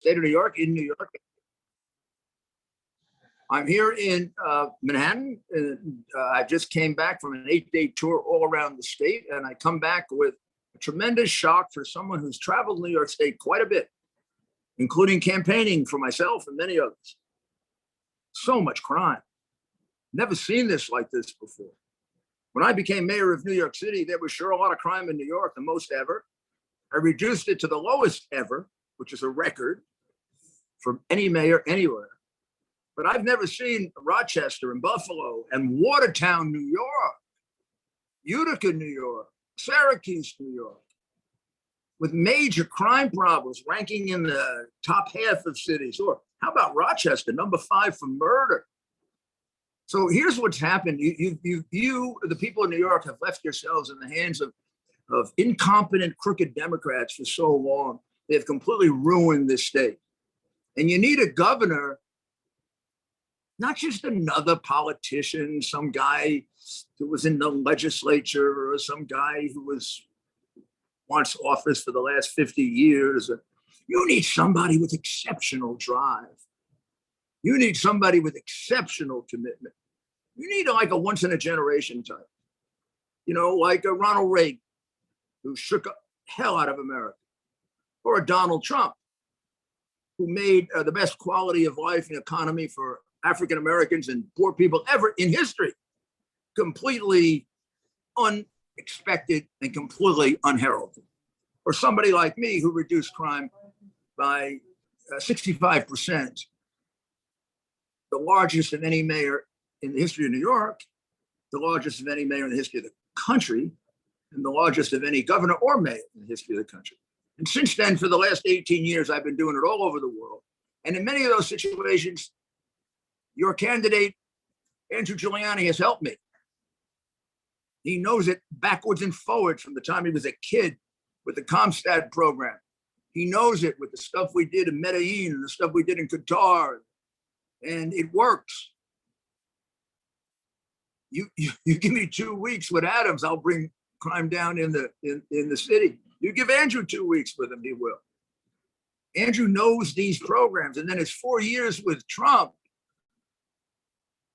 state of New York, in New York. I'm here in Manhattan. I just came back from an 8-day tour all around the state, and I come back with a tremendous shock for someone who's traveled New York State quite a bit, including campaigning for myself and many others. So much crime. Never seen this like this before. When I became mayor of New York City, there was sure a lot of crime in New York, the most ever. I reduced it to the lowest ever, which is a record for any mayor anywhere. But I've never seen Rochester and Buffalo and Watertown, New York, Utica, New York, Syracuse, New York, with major crime problems ranking in the top half of cities. Or how about Rochester, number 5 for murder? So here's what's happened. You, the people in New York, have left yourselves in the hands of incompetent, crooked Democrats for so long. They've completely ruined this state. And you need a governor, not just another politician, some guy who was in the legislature or some guy who wants office for the last 50 years. You need somebody with exceptional drive. You need somebody with exceptional commitment. You need like a once in a generation type, like a Ronald Reagan, who shook the hell out of America, or a Donald Trump, who made the best quality of life and economy for African Americans and poor people ever in history, completely unexpected and completely unheralded. Or somebody like me who reduced crime by 65%, the largest of any mayor in the history of New York, the largest of any mayor in the history of the country, and the largest of any governor or mayor in the history of the country. And since then, for the last 18 years, I've been doing it all over the world. And in many of those situations, your candidate, Andrew Giuliani, has helped me. He knows it backwards and forwards from the time he was a kid with the Comstat program. He knows it with the stuff we did in Medellin and the stuff we did in Qatar. And it works. You give me 2 weeks with Adams, I'll bring crime down in the city. You give Andrew 2 weeks with him, he will. Andrew knows these programs. And then it's 4 years with Trump.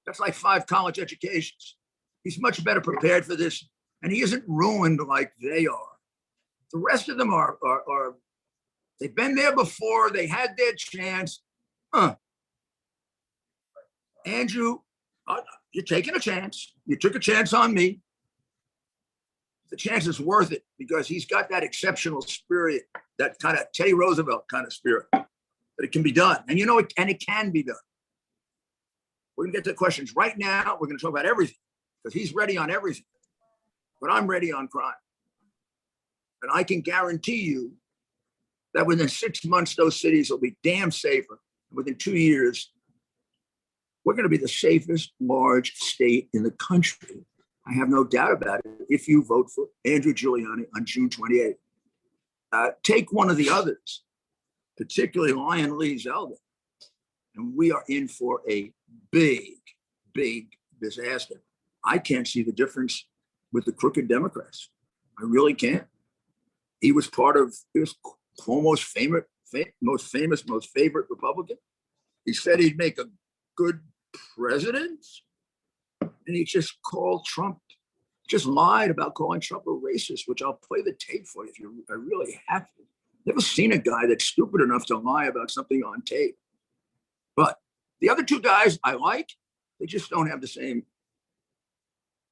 That's like 5 college educations. He's much better prepared for this. And he isn't ruined like they are. The rest of them are they've been there before. They had their chance. Andrew, you're taking a chance. You took a chance on me. The chance is worth it because he's got that exceptional spirit, that kind of Teddy Roosevelt kind of spirit, that it can be done. And it can be done. We're gonna get to the questions right now. We're gonna talk about everything because he's ready on everything, but I'm ready on crime. And I can guarantee you that within 6 months, those cities will be damn safer. And within 2 years, we're going to be the safest large state in the country. I have no doubt about it if you vote for Andrew Giuliani on June 28th. Take one of the others, particularly Lion Lee Zeldin, and we are in for a big, big disaster. I can't see the difference with the crooked Democrats. I really can't. He was Cuomo's most famous, most favorite Republican. He said he'd make a good president, and he just lied about calling Trump a racist, which I'll play the tape for you if I really have to. Never seen a guy that's stupid enough to lie about something on tape. But the other 2 guys I like, they just don't have the same.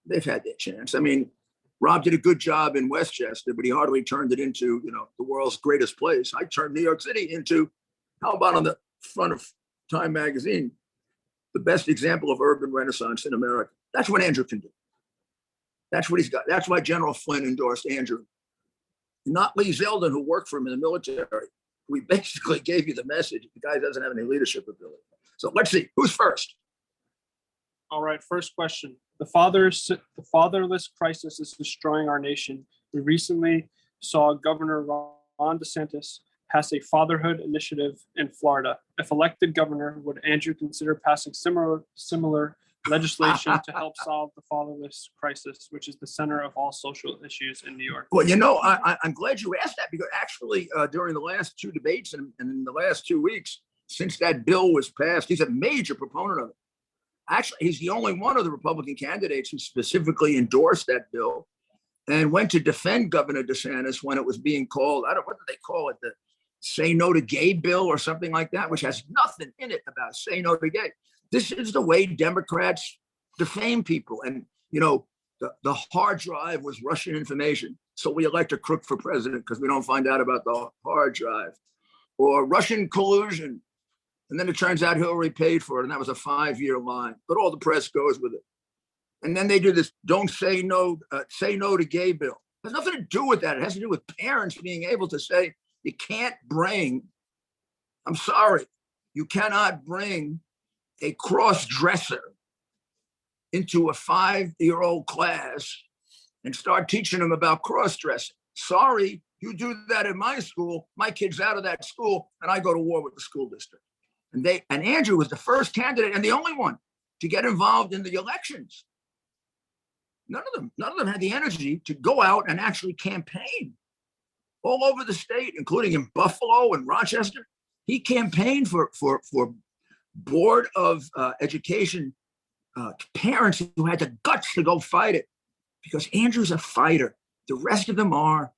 They've had their chance. I mean, Rob did a good job in Westchester, but he hardly turned it into, the world's greatest place. I turned New York City into, how about on the front of Time magazine, the best example of urban renaissance in America. That's what Andrew can do. That's what he's got. That's why General Flynn endorsed Andrew, not Lee Zeldin, who worked for him in the military. We basically gave you the message. The guy doesn't have any leadership ability. So let's see, who's first? All right, first question. The fatherless crisis is destroying our nation. We recently saw Governor Ron DeSantis pass a fatherhood initiative in Florida. If elected governor, would Andrew consider passing similar legislation to help solve the fatherless crisis, which is the center of all social issues in New York? Well, I'm glad you asked that, because actually during the last two debates and in the last 2 weeks, since that bill was passed, he's a major proponent of it. Actually, he's the only one of the Republican candidates who specifically endorsed that bill and went to defend Governor DeSantis when it was being called, what did they call it? The Say No to Gay bill or something like that, which has nothing in it about say no to gay. This is the way Democrats defame people. And, the hard drive was Russian information. So we elect a crook for president because we don't find out about the hard drive. Or Russian collusion. And then it turns out Hillary paid for it. And that was a 5-year line. But all the press goes with it. And then they do this don't say no to gay bill. It has nothing to do with that. It has to do with parents being able to say, you can't bring, I'm sorry, you cannot bring a cross-dresser into a 5-year-old class and start teaching them about cross-dressing. Sorry, you do that in my school, my kid's out of that school, and I go to war with the school district. And Andrew was the first candidate and the only one to get involved in the elections. None of them had the energy to go out and actually campaign all over the state, including in Buffalo and Rochester. He campaigned for Board of Education parents who had the guts to go fight it, because Andrew's a fighter. The rest of them are,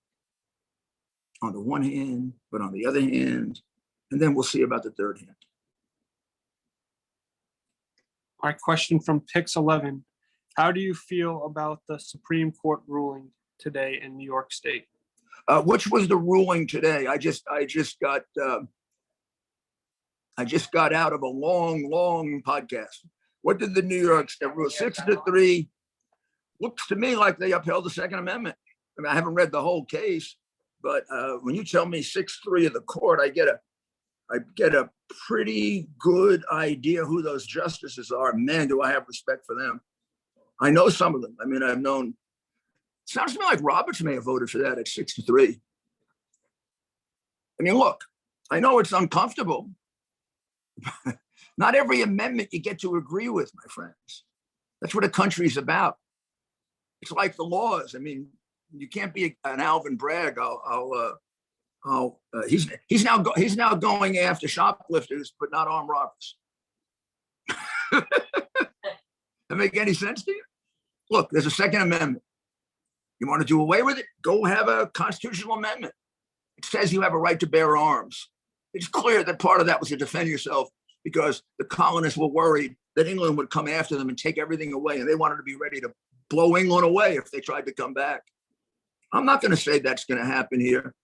on the one hand, but on the other hand, and then we'll see about the third hand. All right, question from Pix11. How do you feel about the Supreme Court ruling today in New York State? Which was the ruling today? I just got out of a long podcast. What did the New York State rule? 6-3. Looks to me like they upheld the Second Amendment. I mean, I haven't read the whole case, but when you tell me 6-3 of the court, I get a pretty good idea who those justices are. Man, do I have respect for them. I know some of them. I mean, I've known. Sounds to me like Roberts may have voted for that at 6-3. I mean, look, I know it's uncomfortable. Not every amendment you get to agree with, my friends. That's what a country's about. It's like the laws. I mean, you can't be an Alvin Bragg. He's now going after shoplifters, but not armed robbers. That make any sense to you? Look, there's a Second Amendment. You want to do away with it? Go have a constitutional amendment. It says you have a right to bear arms. It's clear that part of that was to defend yourself because the colonists were worried that England would come after them and take everything away, and they wanted to be ready to blow England away if they tried to come back. I'm not going to say that's going to happen here,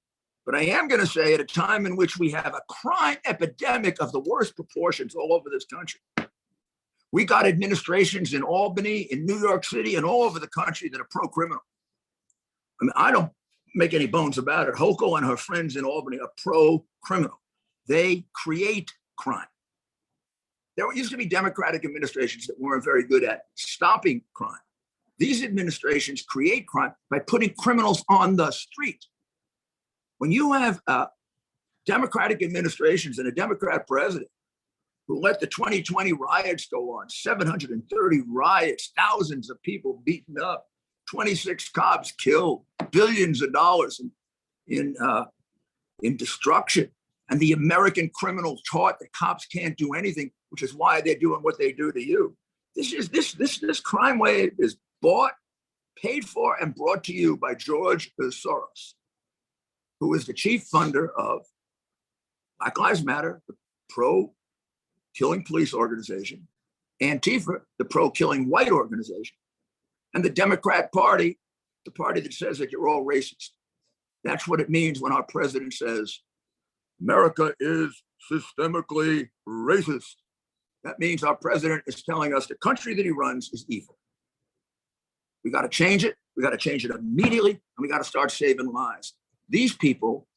but I am going to say at a time in which we have a crime epidemic of the worst proportions all over this country. We got administrations in Albany, in New York City, and all over the country that are pro-criminal. I mean, I don't make any bones about it. Hochul and her friends in Albany are pro-criminal. They create crime. There used to be Democratic administrations that weren't very good at stopping crime. These administrations create crime by putting criminals on the street. When you have Democratic administrations and a Democrat president who let the 2020 riots go on, 730 riots, thousands of people beaten up, 26 cops killed, billions of dollars in destruction, and the American criminals taught that cops can't do anything, which is why they're doing what they do to you. This crime wave is bought, paid for, and brought to you by George Soros, who is the chief funder of Black Lives Matter, the pro-killing police organization, Antifa, the pro-killing white organization, and the Democrat Party, the party that says that you're all racist. That's what it means when our president says, America is systemically racist. That means our president is telling us the country that he runs is evil. We got to change it. We got to change it immediately, and we got to start saving lives. These people,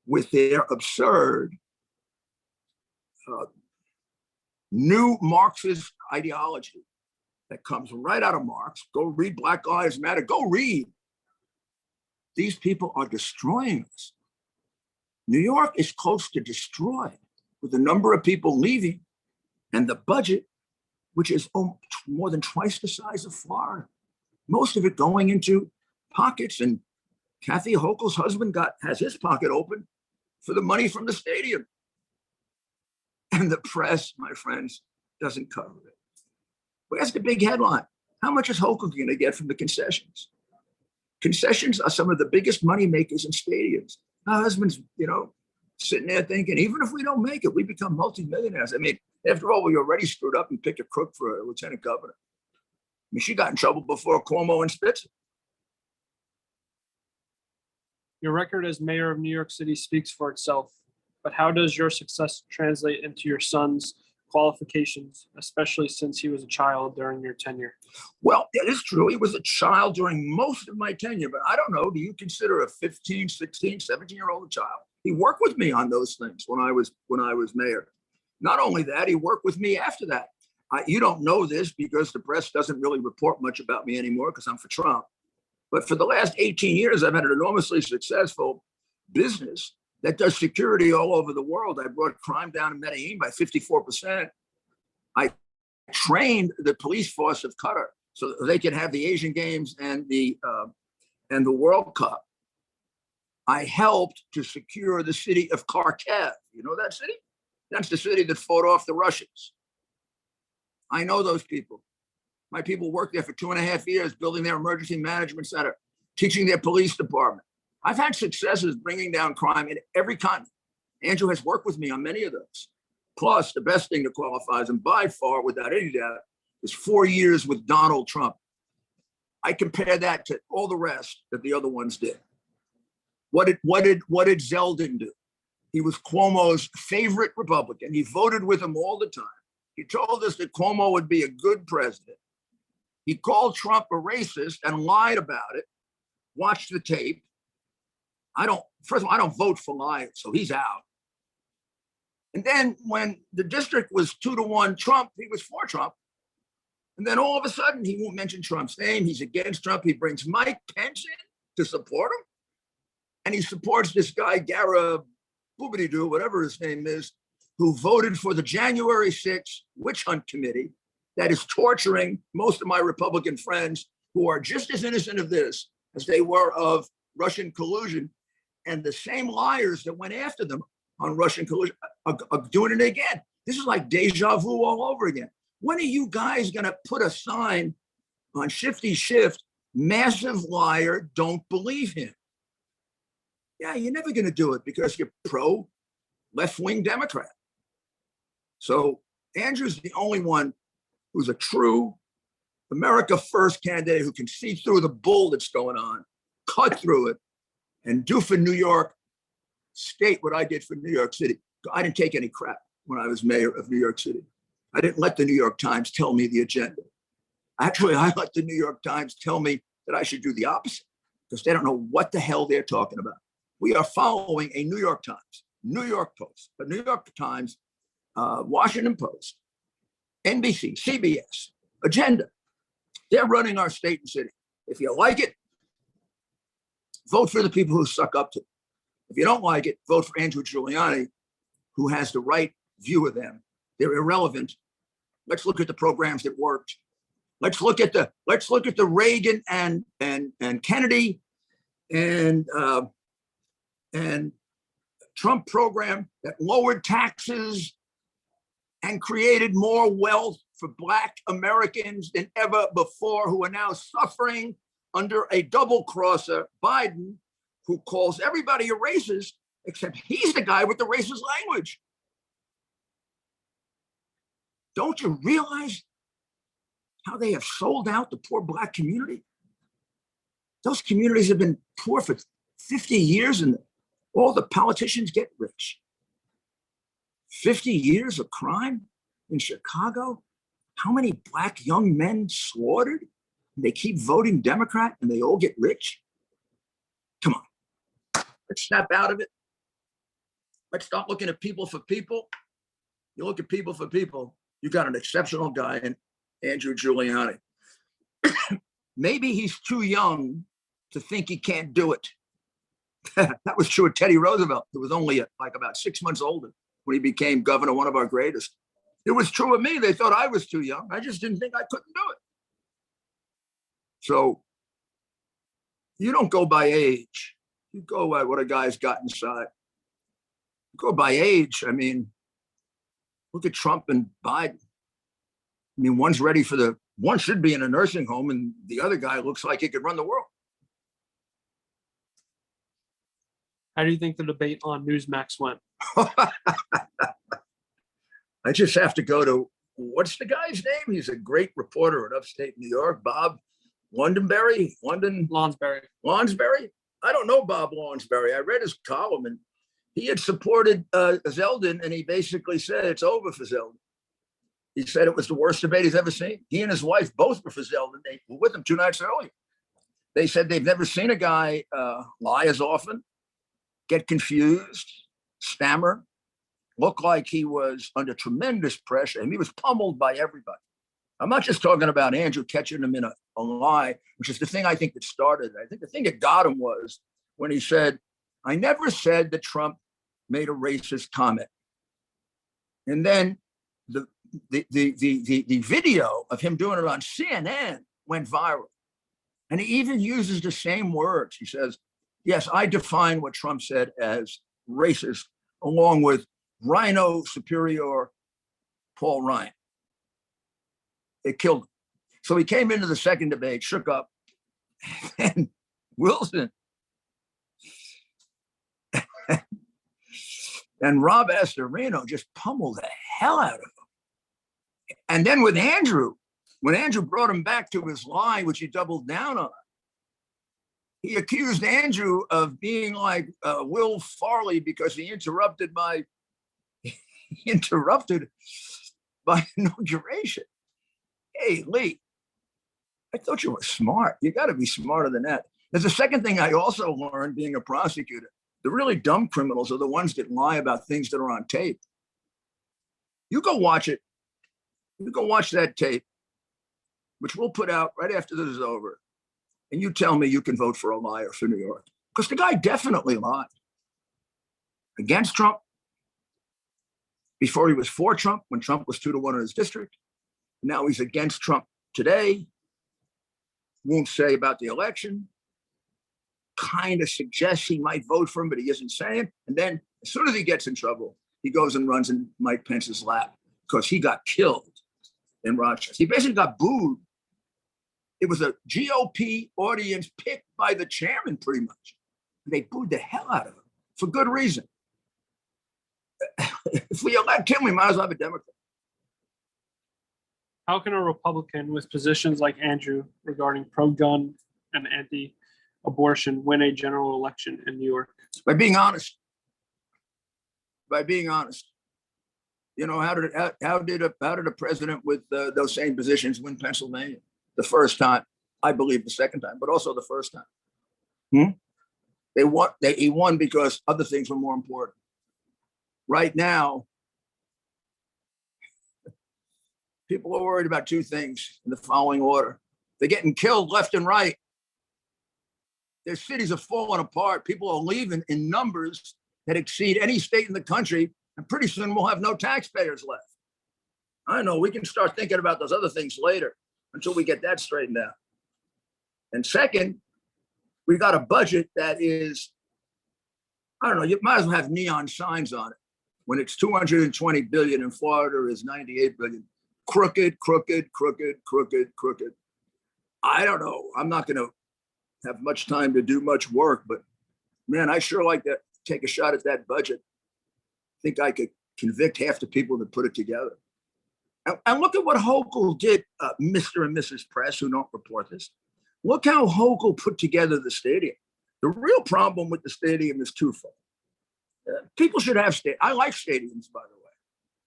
with their absurd new Marxist ideology that comes right out of Marx, go read Black Lives Matter, go read. These people are destroying us. New York is close to destroyed with the number of people leaving and the budget which is more than twice the size of Florida. Most of it going into pockets. And Kathy Hochul's husband has his pocket open for the money from the stadium. And the press, my friends, doesn't cover it. But that's the big headline. How much is Hochul going to get from the concessions? Concessions are some of the biggest money makers in stadiums. My husband's, sitting there thinking, even if we don't make it, we become multimillionaires. I mean, after all, we already screwed up and picked a crook for a lieutenant governor. I mean, she got in trouble before Cuomo and Spitzer. Your record as mayor of New York City speaks for itself, but how does your success translate into your son's qualifications, especially since he was a child during your tenure? Well, that is true. He was a child during most of my tenure, but I don't know. Do you consider a 15, 16, 17-year-old a child? He worked with me on those things when I was mayor. Not only that, he worked with me after that. You don't know this because the press doesn't really report much about me anymore because I'm for Trump. But for the last 18 years, I've had an enormously successful business that does security all over the world. I brought crime down in Medellin by 54%. I trained the police force of Qatar so that they could have the Asian Games and the World Cup. I helped to secure the city of Kharkiv. You know that city? That's the city that fought off the Russians. I know those people. My people worked there for 2.5 years, building their emergency management center, teaching their police department. I've had successes bringing down crime in every continent. Andrew has worked with me on many of those. Plus, the best thing that qualifies him by far, without any doubt, is 4 years with Donald Trump. I compare that to all the rest that the other ones did. What did Zeldin do? He was Cuomo's favorite Republican. He voted with him all the time. He told us that Cuomo would be a good president. He called Trump a racist and lied about it. Watch the tape. First of all, I don't vote for lying, so he's out. And then when the district was 2-1 Trump, he was for Trump. And then all of a sudden, he won't mention Trump's name. He's against Trump. He brings Mike Pence in to support him. And he supports this guy, Gara Boobity-Doo, whatever his name is, who voted for the January 6th witch hunt committee that is torturing most of my Republican friends who are just as innocent of this as they were of Russian collusion. And the same liars that went after them on Russian collusion are doing it again. This is like deja vu all over again. When are you guys going to put a sign on Shifty Shift, massive liar, don't believe him? Yeah, you're never going to do it because you're pro left-wing Democrat. So Andrew's the only one who's a true America First candidate who can see through the bull that's going on, cut through it, and do for New York State what I did for New York City. I didn't take any crap when I was mayor of New York City. I didn't let the New York Times tell me the agenda. Actually, I let the New York Times tell me that I should do the opposite because they don't know what the hell they're talking about. We are following a New York Times, New York Post, a New York Times, Washington Post, NBC, CBS, agenda. They're running our state and city. If you like it, vote for the people who suck up to it. If you don't like it, vote for Andrew Giuliani, who has the right view of them. They're irrelevant. Let's look at the programs that worked. Let's look at the Reagan and Kennedy and Trump program that lowered taxes and created more wealth for Black Americans than ever before, who are now suffering under a double crosser, Biden, who calls everybody a racist, except he's the guy with the racist language. Don't you realize how they have sold out the poor Black community? Those communities have been poor for 50 years and all the politicians get rich. 50 years of crime in Chicago? How many Black young men slaughtered? They keep voting Democrat and they all get rich? Come on, let's snap out of it. Let's stop looking at people for people. You look at people for people, you got an exceptional guy in Andrew Giuliani. Maybe he's too young to think he can't do it. That was true of Teddy Roosevelt, who was only like about 6 months older when he became governor, one of our greatest. It was true of me. They thought I was too young. I just didn't think I couldn't do it. So you don't go by age. You go by what a guy's got inside. You go by age. I mean, look at Trump and Biden. I mean, one should be in a nursing home, and the other guy looks like he could run the world. How do you think the debate on Newsmax went? I just have to go to, what's the guy's name? He's a great reporter in upstate New York, Bob Lonsberry. I don't know Bob Lonsberry. I read his column, and he had supported Zeldin, and he basically said it's over for Zeldin. He said it was the worst debate he's ever seen. He and his wife both were for Zeldin. They were with him 2 nights earlier. They said they've never seen a guy lie as often, get confused, stammer, look like he was under tremendous pressure, and he was pummeled by everybody. I'm not just talking about Andrew catching him in a lie, which is the thing I think that started it. I think the thing that got him was when he said, I never said that Trump made a racist comment. And then the video of him doing it on CNN went viral. And he even uses the same words. He says, yes, I define what Trump said as racist, along with Rhino Superior Paul Ryan. It killed him. So he came into the second debate, shook up, and Wilson and Rob Astorino just pummeled the hell out of him. And then with Andrew, when Andrew brought him back to his lie, which he doubled down on, he accused Andrew of being like Will Farley because he interrupted my inauguration. Hey, Lee, I thought you were smart. You got to be smarter than that. There's a second thing I also learned being a prosecutor. The really dumb criminals are the ones that lie about things that are on tape. You go watch it. You go watch that tape, which we'll put out right after this is over. And you tell me you can vote for a liar for New York. Because the guy definitely lied against Trump before he was for Trump, when Trump was 2-1 in his district. Now he's against Trump today. Won't say about the election. Kind of suggests he might vote for him, but he isn't saying. And then as soon as he gets in trouble, he goes and runs in Mike Pence's lap because he got killed in Rochester. He basically got booed. It was a GOP audience picked by the chairman, pretty much. They booed the hell out of him for good reason. If we elect him, we might as well have a Democrat. How can a Republican with positions like Andrew regarding pro-gun and anti-abortion win a general election in New York? By being honest. By being honest. You know, how did a president with those same positions win Pennsylvania the first time? I believe the second time, but also the first time. He won because other things were more important. Right now, people are worried about 2 things in the following order. They're getting killed left and right. Their cities are falling apart. People are leaving in numbers that exceed any state in the country. And pretty soon we'll have no taxpayers left. I know we can start thinking about those other things later until we get that straightened out. And second, we got a budget that is, I don't know, you might as well have neon signs on it. When it's 220 billion and Florida is 98 billion. Crooked, crooked, crooked, crooked, crooked. I don't know. I'm not going to have much time to do much work, but man, I sure like to take a shot at that budget. I think I could convict half the people that put it together. And look at what Hochul did, Mr. and Mrs. Press, who don't report this. Look how Hochul put together the stadium. The real problem with the stadium is twofold. People should have I like stadiums, by the way.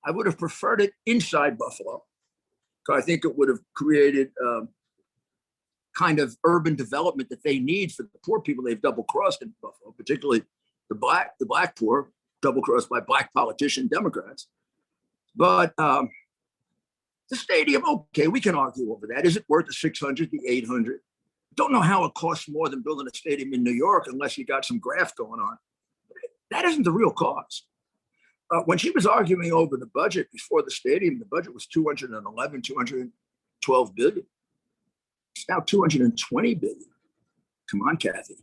I would have preferred it inside Buffalo, because I think it would have created kind of urban development that they need for the poor people they've double-crossed in Buffalo, particularly the black poor, double-crossed by black politician Democrats. But the stadium, okay, we can argue over that. Is it worth the 600, the 800? Don't know how it costs more than building a stadium in New York unless you got some graft going on. That isn't the real cost. When she was arguing over the budget before the stadium, the budget was 211, 212 billion. It's now 220 billion. Come on, Kathy.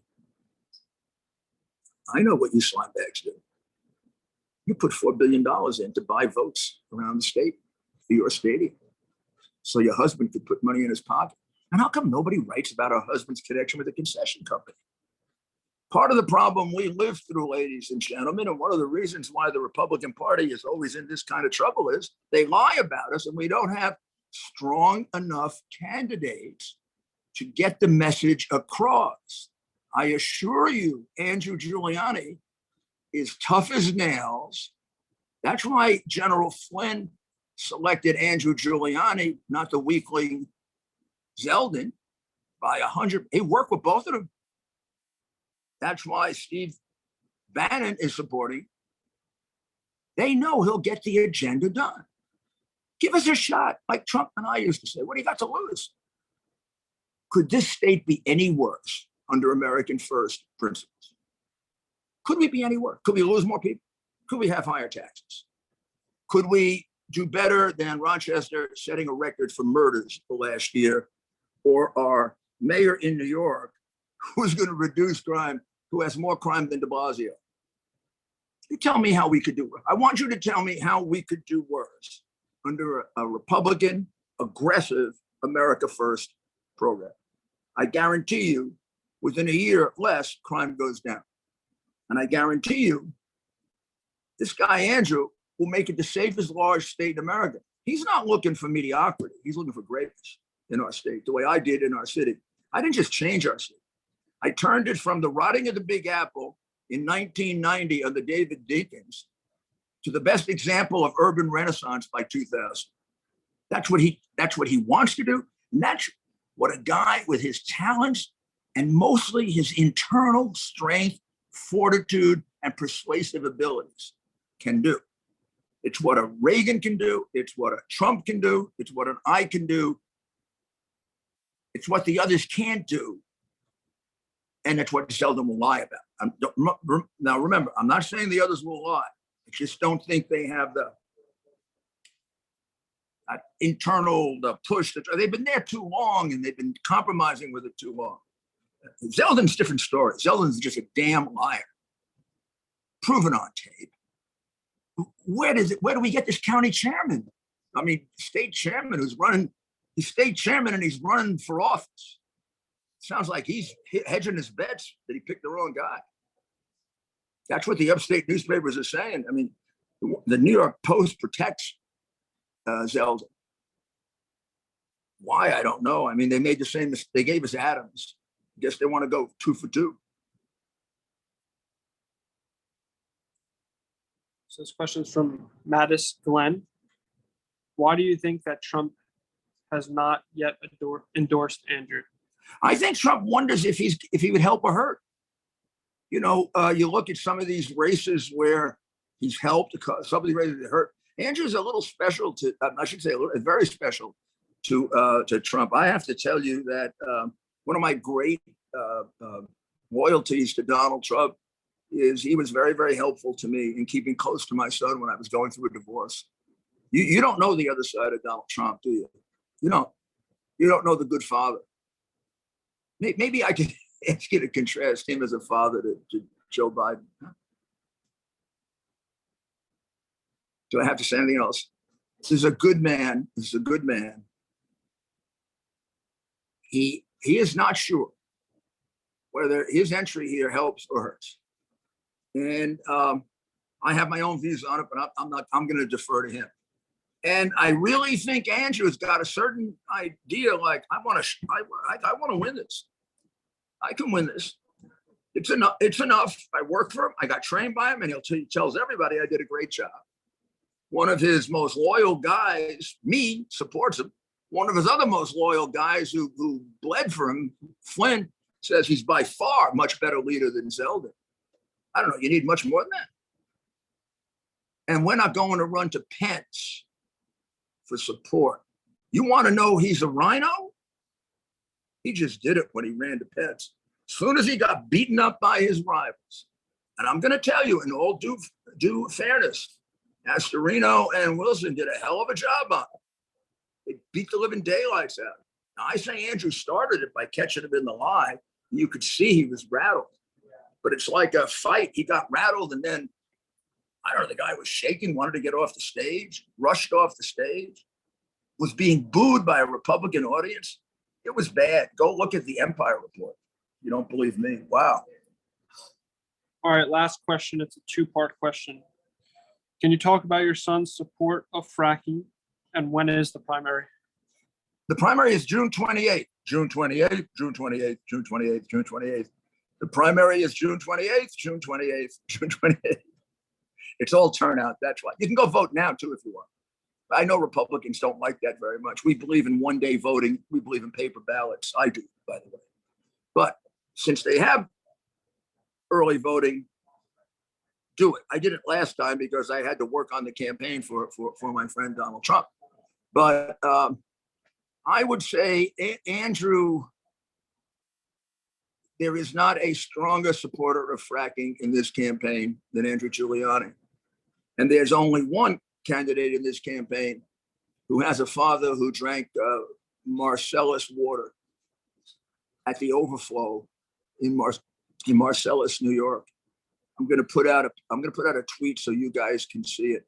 I know what you slime bags do. You put $4 billion in to buy votes around the state for your stadium so your husband could put money in his pocket. And how come nobody writes about her husband's connection with the concession company? Part of the problem we live through, ladies and gentlemen, and one of the reasons why the Republican Party is always in this kind of trouble is they lie about us and we don't have strong enough candidates to get the message across. I assure you, Andrew Giuliani is tough as nails. That's why General Flynn selected Andrew Giuliani, not the weakling Zeldin, by 100. He worked with both of them. That's why Steve Bannon is supporting. They know he'll get the agenda done. Give us a shot, like Trump and I used to say. What do you got to lose? Could this state be any worse under American First principles? Could we be any worse? Could we lose more people? Could we have higher taxes? Could we do better than Rochester setting a record for murders the last year, or our mayor in New York, who's going to reduce crime, who has more crime than de Blasio? You tell me how we could do worse. I want you to tell me how we could do worse under a Republican, aggressive America First program. I guarantee you, within a year less, crime goes down. And I guarantee you, this guy, Andrew, will make it the safest large state in America. He's not looking for mediocrity. He's looking for greatness in our state, the way I did in our city. I didn't just change our city. I turned it from the rotting of the Big Apple in 1990 under David Dinkins to the best example of urban renaissance by 2000. That's what he wants to do. And that's what a guy with his talents and mostly his internal strength, fortitude, and persuasive abilities can do. It's what a Reagan can do. It's what a Trump can do. It's what an I can do. It's what the others can't do. And it's what Zeldin will lie about. Now, remember, I'm not saying the others will lie. I just don't think they have the internal push. They've been there too long and they've been compromising with it too long. Zeldin's a different story. Zeldin's just a damn liar. Proven on tape. Where do we get this county chairman? I mean, state chairman who's running, he's state chairman and he's running for office. Sounds like he's hedging his bets that he picked the wrong guy. That's what the upstate newspapers are saying. I mean, the New York Post protects Zeldin. Why? I don't know. I mean, they made the same mistake. They gave us Adams. I guess they want to go 2 for 2. So this question is from Mattis Glenn. Why do you think that Trump has not yet endorsed Andrew? I think Trump wonders if he would help or hurt. You know, you look at some of these races where he's helped, some of these races that hurt. Andrew's a little special to, I should say, very special to Trump. I have to tell you that one of my great loyalties to Donald Trump is he was very, very helpful to me in keeping close to my son when I was going through a divorce. You don't know the other side of Donald Trump, do you? You don't know the good father. Maybe I could ask you to contrast him as a father to Joe Biden. Do I have to say anything else? This is a good man. This is a good man. He is not sure whether his entry here helps or hurts. And I have my own views on it, but I'm going to defer to him. And I really think Andrew's got a certain idea, like, I want to win this. I can win this. It's enough. I work for him. I got trained by him, and he tells everybody I did a great job. One of his most loyal guys, me, supports him. One of his other most loyal guys who bled for him, Flynn, says he's by far much better leader than Zeldin. I don't know. You need much more than that. And we're not going to run to Pence for support. You want to know he's a rhino? He just did it when he ran to Pence. As soon as he got beaten up by his rivals. And I'm going to tell you, in all due fairness, Astorino and Wilson did a hell of a job on it. They beat the living daylights out. Now, I say Andrew started it by catching him in the lie. You could see he was rattled. But it's like a fight. He got rattled, and then, I don't know, the guy was shaking, wanted to get off the stage, rushed off the stage, was being booed by a Republican audience. It was bad. Go look at the Empire Report. You don't believe me? Wow. All right, last question. It's a two-part question. Can you talk about your son's support of fracking, and when is the primary? The primary is June 28th, June 28th, June 28th, June 28th, June 28th. The primary is June 28th, June 28th, June 28th. It's all turnout. That's why. You can go vote now, too, if you want. I know Republicans don't like that very much. We believe in one-day voting. We believe in paper ballots. I do, by the way. But since they have early voting, do it. I did it last time because I had to work on the campaign for my friend Donald Trump. But I would say, Andrew, there is not a stronger supporter of fracking in this campaign than Andrew Giuliani. And there's only one candidate in this campaign who has a father who drank Marcellus water at the overflow in Marcellus, New York. I'm going to put out a tweet so you guys can see it.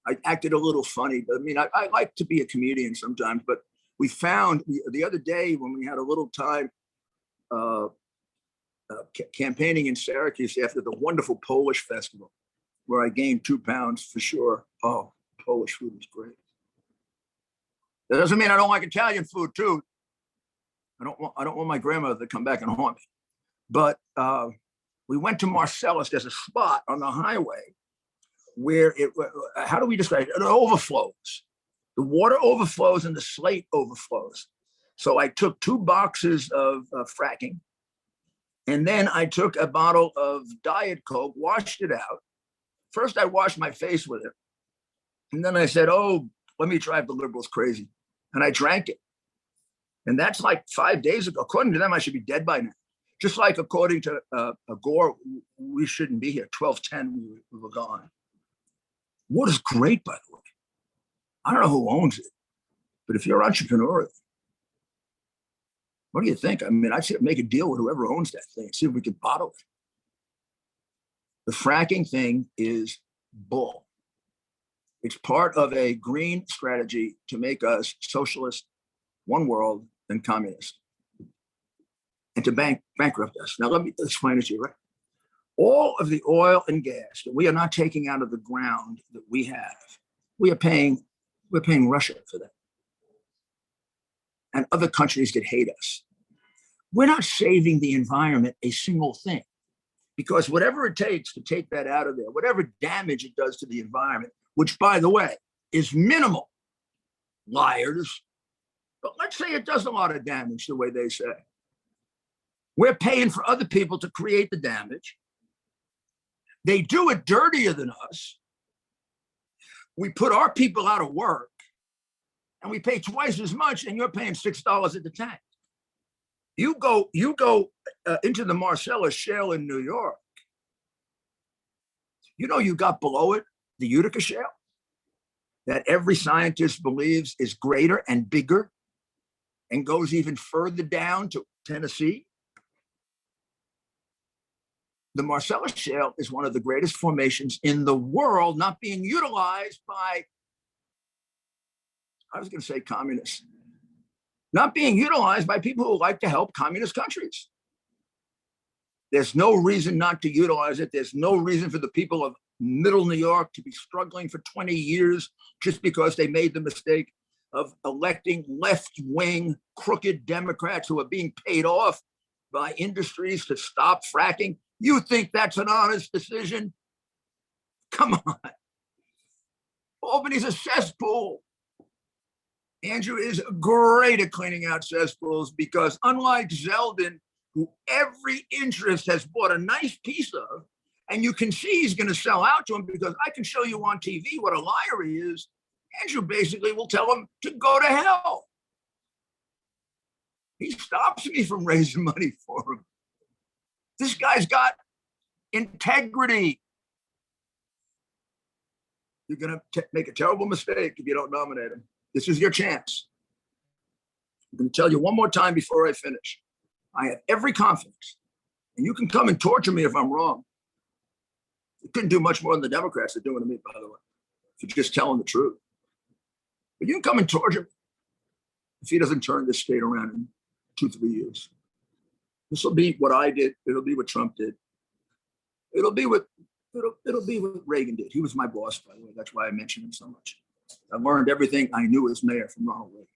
I acted a little funny, but I mean, I like to be a comedian sometimes, but we found the other day when we had a little time campaigning in Syracuse after the wonderful Polish festival, where I gained 2 pounds for sure. Oh, Polish food is great. That doesn't mean I don't like Italian food too. I don't want my grandmother to come back and haunt me. But we went to Marcellus. There's a spot on the highway where how do we describe it? It overflows. The water overflows and the slate overflows. So I took 2 boxes of fracking, and then I took a bottle of Diet Coke, washed it out. First, I washed my face with it. And then I said, oh, let me drive the liberals crazy. And I drank it. And that's like 5 days ago. According to them, I should be dead by now. Just like according to Gore, we shouldn't be here. 12:10, we were gone. Water's great, by the way. I don't know who owns it, but if you're entrepreneurial, what do you think? I mean, I'd say make a deal with whoever owns that thing, see if we can bottle it. The fracking thing is bull. It's part of a green strategy to make us socialist, one world, and communist, and to bankrupt us. Now, let me explain it to you, right? All of the oil and gas that we are not taking out of the ground that we have, we're paying Russia for that. And other countries that hate us. We're not saving the environment a single thing, because whatever it takes to take that out of there, whatever damage it does to the environment, which, by the way, is minimal, liars, but let's say it does a lot of damage the way they say. We're paying for other people to create the damage. They do it dirtier than us. We put our people out of work, and we pay twice as much, and you're paying $6 at the tank. You go into the Marcellus Shale in New York. You know, you got below it the Utica Shale that every scientist believes is greater and bigger and goes even further down to Tennessee. The Marcellus Shale is one of the greatest formations in the world, not being utilized by, I was going to say communists, not being utilized by people who like to help communist countries. There's no reason not to utilize it. There's no reason for the people of middle New York to be struggling for 20 years just because they made the mistake of electing left-wing crooked Democrats who are being paid off by industries to stop fracking. You think that's an honest decision? Come on. Albany's a cesspool. Andrew is great at cleaning out cesspools because, unlike Zeldin, who every interest has bought a nice piece of, and you can see he's going to sell out to him because I can show you on TV what a liar he is, Andrew basically will tell him to go to hell. He stops me from raising money for him. This guy's got integrity. You're going to make a terrible mistake if you don't nominate him. This is your chance. I'm going to tell you one more time before I finish. I have every confidence, and you can come and torture me if I'm wrong. You couldn't do much more than the Democrats are doing to me, by the way, if you're just telling the truth. But you can come and torture me if he doesn't turn this state around in 2-3 years. This will be what I did. It'll be what Trump did. It'll be what Reagan did. He was my boss, by the way. That's why I mentioned him so much. I learned everything I knew as mayor from Ronald Reagan.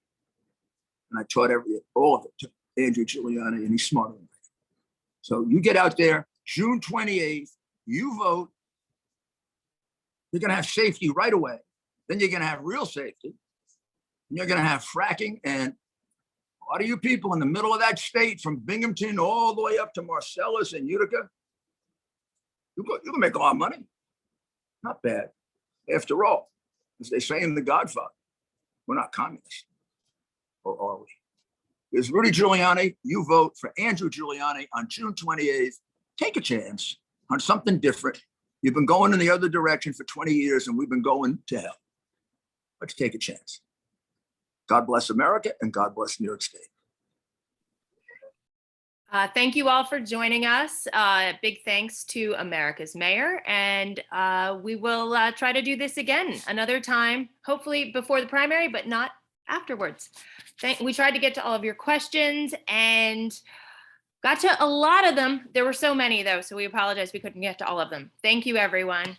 And I taught all of it to Andrew Giuliani, and he's smarter than me. So you get out there, June 28th, you vote. You're going to have safety right away. Then you're going to have real safety. And you're going to have fracking. And a lot of you people in the middle of that state, from Binghamton all the way up to Marcellus and Utica, you can make a lot of money. Not bad. After all, as they say in The Godfather, we're not communists. Or are we? There's Rudy Giuliani. You vote for Andrew Giuliani on June 28th. Take a chance on something different. You've been going in the other direction for 20 years, and we've been going to hell. Let's take a chance. God bless America, and God bless New York State. Thank you all for joining us. Big thanks to America's mayor, and we will try to do this again another time, hopefully before the primary, but not afterwards. We tried to get to all of your questions and got to a lot of them. There were so many though, so we apologize we couldn't get to all of them. Thank you, everyone.